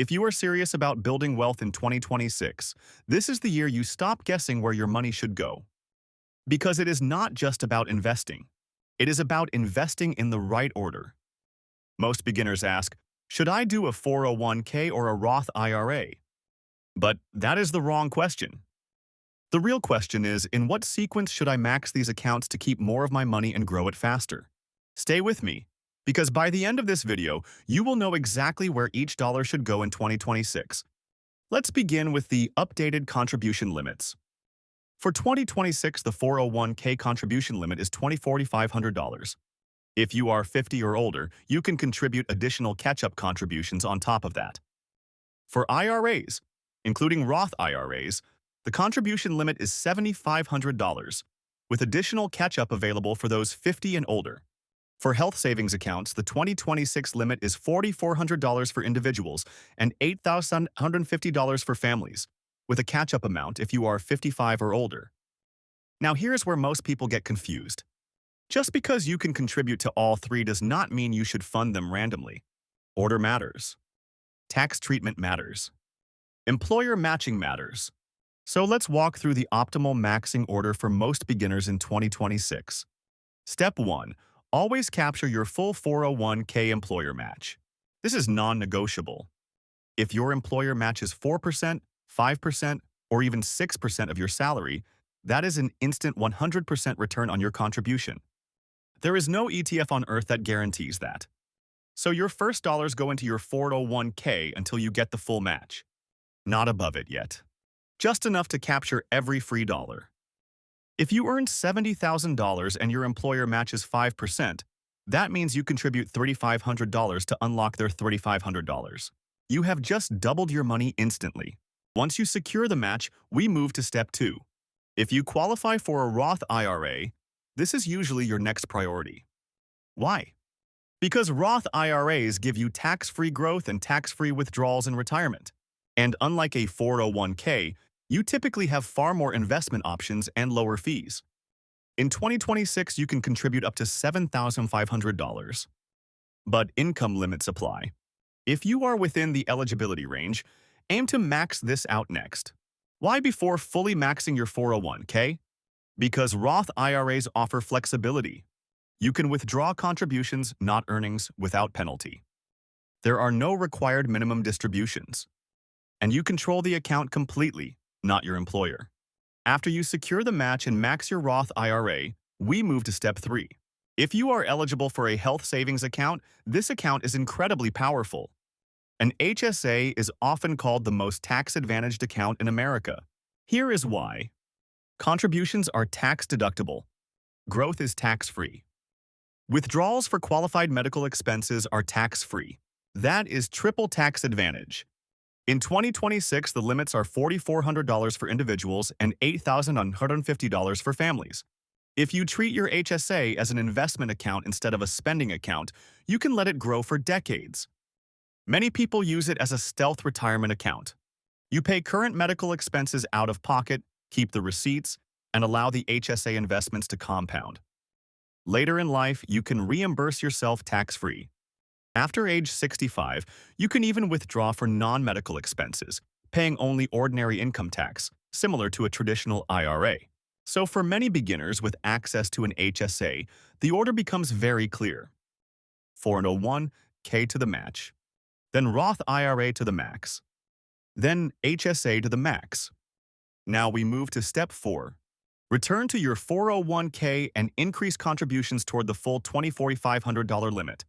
If you are serious about building wealth in 2026, this is the year you stop guessing where your money should go. Because it is not just about investing. It is about investing in the right order. Most beginners ask, should I do a 401k or a Roth IRA? But that is the wrong question. The real question is, in what sequence should I max these accounts to keep more of my money and grow it faster? Stay with me, because by the end of this video, you will know exactly where each dollar should go in 2026. Let's begin with the updated contribution limits. For 2026, the 401k contribution limit is $2,4,500. If you are 50 or older, you can contribute additional catch-up contributions on top of that. For IRAs, including Roth IRAs, the contribution limit is $7,500, with additional catch-up available for those 50 and older. For health savings accounts, the 2026 limit is $4,400 for individuals and $8,150 for families, with a catch-up amount if you are 55 or older. Now here's where most people get confused. Just because you can contribute to all three does not mean you should fund them randomly. Order matters. Tax treatment matters. Employer matching matters. So let's walk through the optimal maxing order for most beginners in 2026. Step 1. Always capture your full 401k employer match. This is non-negotiable. If your employer matches 4%, 5%, or even 6% of your salary, that is an instant 100% return on your contribution. There is no ETF on earth that guarantees that. So your first dollars go into your 401k until you get the full match. Not above it yet. Just enough to capture every free dollar. If you earn $70,000 and your employer matches 5%, that means you contribute $3,500 to unlock their $3,500. You have just doubled your money instantly. Once you secure the match, we move to step 2. If you qualify for a Roth IRA, this is usually your next priority. Why? Because Roth IRAs give you tax-free growth and tax-free withdrawals in retirement. And unlike a 401k, you typically have far more investment options and lower fees. In 2026, you can contribute up to $7,500. But income limits apply. If you are within the eligibility range, aim to max this out next. Why before fully maxing your 401k? Because Roth IRAs offer flexibility. You can withdraw contributions, not earnings, without penalty. There are no required minimum distributions. And you control the account completely, not your employer. After you secure the match and max your Roth IRA, we move to step 3. If you are eligible for a health savings account, this account is incredibly powerful. An HSA is often called the most tax-advantaged account in America. Here is why. Contributions are tax-deductible. Growth is tax-free. Withdrawals for qualified medical expenses are tax-free. That is triple tax advantage. In 2026, the limits are $4,400 for individuals and $8,150 for families. If you treat your HSA as an investment account instead of a spending account, you can let it grow for decades. Many people use it as a stealth retirement account. You pay current medical expenses out of pocket, keep the receipts, and allow the HSA investments to compound. Later in life, you can reimburse yourself tax-free. After age 65, you can even withdraw for non-medical expenses, paying only ordinary income tax, similar to a traditional IRA. So for many beginners with access to an HSA, the order becomes very clear. 401k to the match, then Roth IRA to the max, then HSA to the max. Now we move to step 4. Return to your 401k and increase contributions toward the full $2,4,500 limit.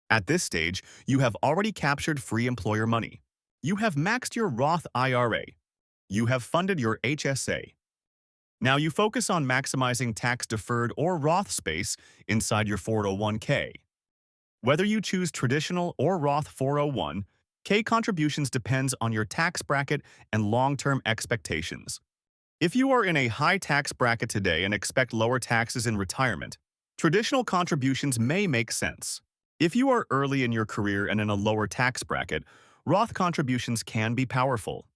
At this stage, you have already captured free employer money. You have maxed your Roth IRA. You have funded your HSA. Now you focus on maximizing tax-deferred or Roth space inside your 401k. Whether you choose traditional or Roth 401k contributions depends on your tax bracket and long-term expectations. If you are in a high tax bracket today and expect lower taxes in retirement, traditional contributions may make sense. If you are early in your career and in a lower tax bracket, Roth contributions can be powerful.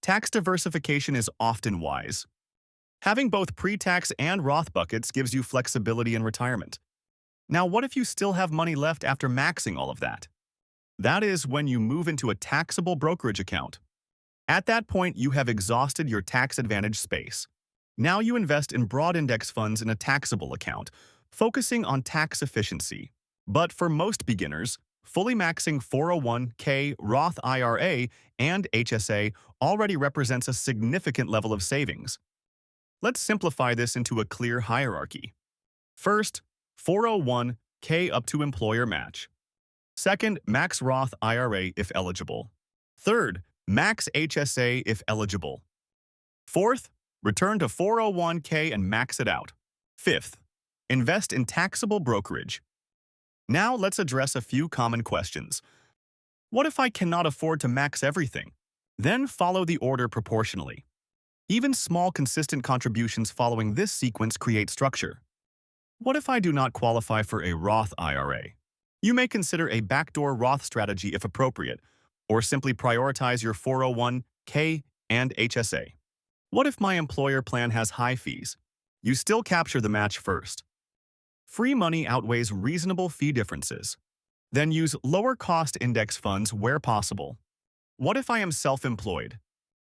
Tax diversification is often wise. Having both pre-tax and Roth buckets gives you flexibility in retirement. Now, what if you still have money left after maxing all of that? That is when you move into a taxable brokerage account. At that point, you have exhausted your tax advantage space. Now you invest in broad index funds in a taxable account, focusing on tax efficiency. But for most beginners, fully maxing 401k, Roth IRA, and HSA already represents a significant level of savings. Let's simplify this into a clear hierarchy. First, 401k up to employer match. Second, max Roth IRA if eligible. Third, max HSA if eligible. Fourth, return to 401k and max it out. Fifth, invest in taxable brokerage. Now let's address a few common questions. What if I cannot afford to max everything? Then follow the order proportionally. Even small consistent contributions following this sequence create structure. What if I do not qualify for a Roth IRA? You may consider a backdoor Roth strategy if appropriate, or simply prioritize your 401k and HSA. What if my employer plan has high fees? You still capture the match first. Free money outweighs reasonable fee differences. Then use lower-cost index funds where possible. What if I am self-employed?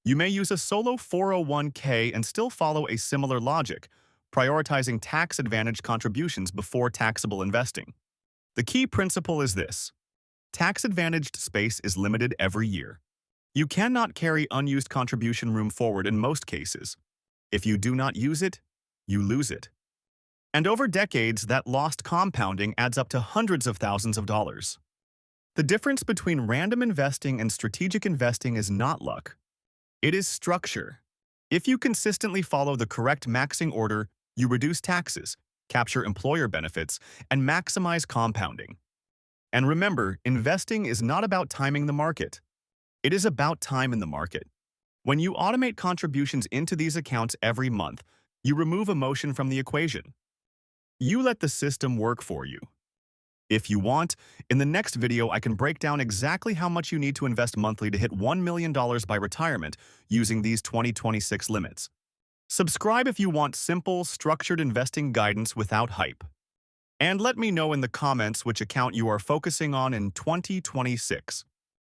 You may use a solo 401k and still follow a similar logic, prioritizing tax-advantaged contributions before taxable investing. The key principle is this: tax-advantaged space is limited every year. You cannot carry unused contribution room forward in most cases. If you do not use it, you lose it. And over decades, that lost compounding adds up to hundreds of thousands of dollars. The difference between random investing and strategic investing is not luck. It is structure. If you consistently follow the correct maxing order, you reduce taxes, capture employer benefits, and maximize compounding. And remember, investing is not about timing the market. It is about time in the market. When you automate contributions into these accounts every month, you remove emotion from the equation. You let the system work for you. If you want, in the next video I can break down exactly how much you need to invest monthly to hit $1 million by retirement using these 2026 limits. Subscribe if you want simple, structured investing guidance without hype. And let me know in the comments which account you are focusing on in 2026.